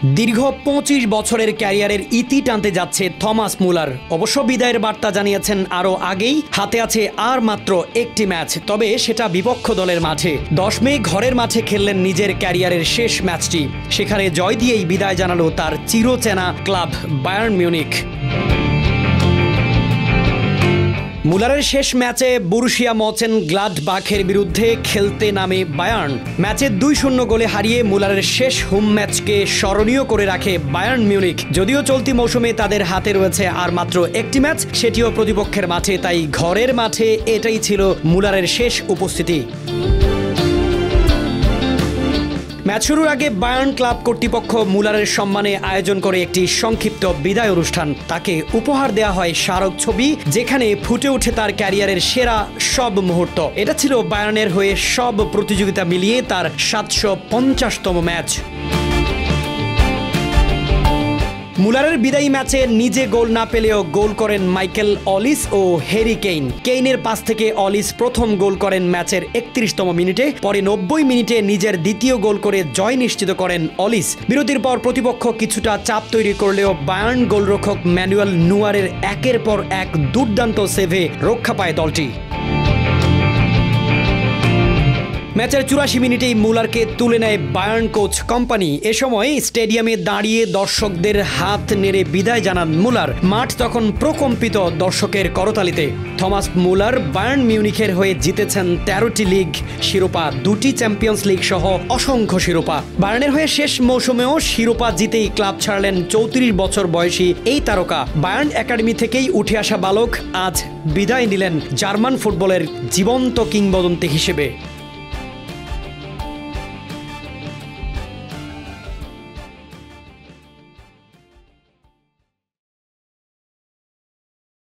দীর্ঘ ২৫ বছরের ক্যারিয়ারের ইতি টানতে যাচ্ছে থমাস মুলার। অবশ্য বিদায়ের বার্তা জানিয়েছেন আরও আগেই। হাতে আছে আর মাত্র একটি ম্যাচ, তবে সেটা বিপক্ষ দলের মাঠে। ১০ মে ঘরের মাঠে খেললেন নিজের ক্যারিয়ারের শেষ ম্যাচটি। সেখানে জয় দিয়েই বিদায় জানালো তার চিরচেনা ক্লাব বায়ার্ন মিউনিখ। মুলারের শেষ ম্যাচে বরুশিয়া মনচেনগ্লাডবাখের বিরুদ্ধে খেলতে নামে বায়ার্ন। ম্যাচে ২-০ গোলে হারিয়ে মুলারের শেষ হোম ম্যাচকে স্মরণীয় করে রাখে বায়ার্ন মিউনিখ। যদিও চলতি মৌসুমে তাদের হাতে রয়েছে আর মাত্র একটি ম্যাচ, সেটিও প্রতিপক্ষের মাঠে, তাই ঘরের মাঠে এটাই ছিল মুলারের শেষ উপস্থিতি। ম্যাচ শুরুর আগে বায়ার্ন ক্লাব কর্তৃপক্ষ মুলারের সম্মানে আয়োজন করে একটি সংক্ষিপ্ত বিদায় অনুষ্ঠান। তাকে উপহার দেওয়া হয় স্মারক ছবি, যেখানে ফুটে ওঠে তার ক্যারিয়ারের সেরা সব মুহূর্ত। এটা ছিল বায়ার্নের হয়ে সব প্রতিযোগিতা মিলিয়ে তার ৭৫০তম ম্যাচ। মুলারের বিদায়ী ম্যাচে নিজে গোল না পেলেও গোল করেন মাইকেল অলিস ও হ্যারি কেইন। কেইনের পাস থেকে অলিস প্রথম গোল করেন ম্যাচের ৩১তম মিনিটে। পরে ৯০ মিনিটে নিজের দ্বিতীয় গোল করে জয় নিশ্চিত করেন অলিস। বিরতির পর প্রতিপক্ষ কিছুটা চাপ তৈরি করলেও বায়ার্ন গোলরক্ষক ম্যানুয়েল নুয়ারের একের পর এক দুর্দান্ত সেভে রক্ষা পায় দলটি। ম্যাচের ৮৪ মিনিটেই মুলারকে তুলে নেয় বায়ার্ন কোচ কোম্পানি। এ সময় স্টেডিয়ামে দাঁড়িয়ে দর্শকদের হাত নেড়ে বিদায় জানান মুলার। মাঠ তখন প্রকম্পিত দর্শকের করতালিতে। থমাস মুলার বায়ার্ন মিউনিখের হয়ে জিতেছেন ১৩টি লিগ শিরোপা, ২টি চ্যাম্পিয়ন্স লিগ সহ অসংখ্য শিরোপা। বায়ার্নের হয়ে শেষ মৌসুমেও শিরোপা জিতেই ক্লাব ছাড়লেন ৩৪ বছর বয়সী এই তারকা। বায়ার্ন একাডেমি থেকেই উঠে আসা বালক আজ বিদায় নিলেন জার্মান ফুটবলের জীবন্ত কিংবদন্তি হিসেবে।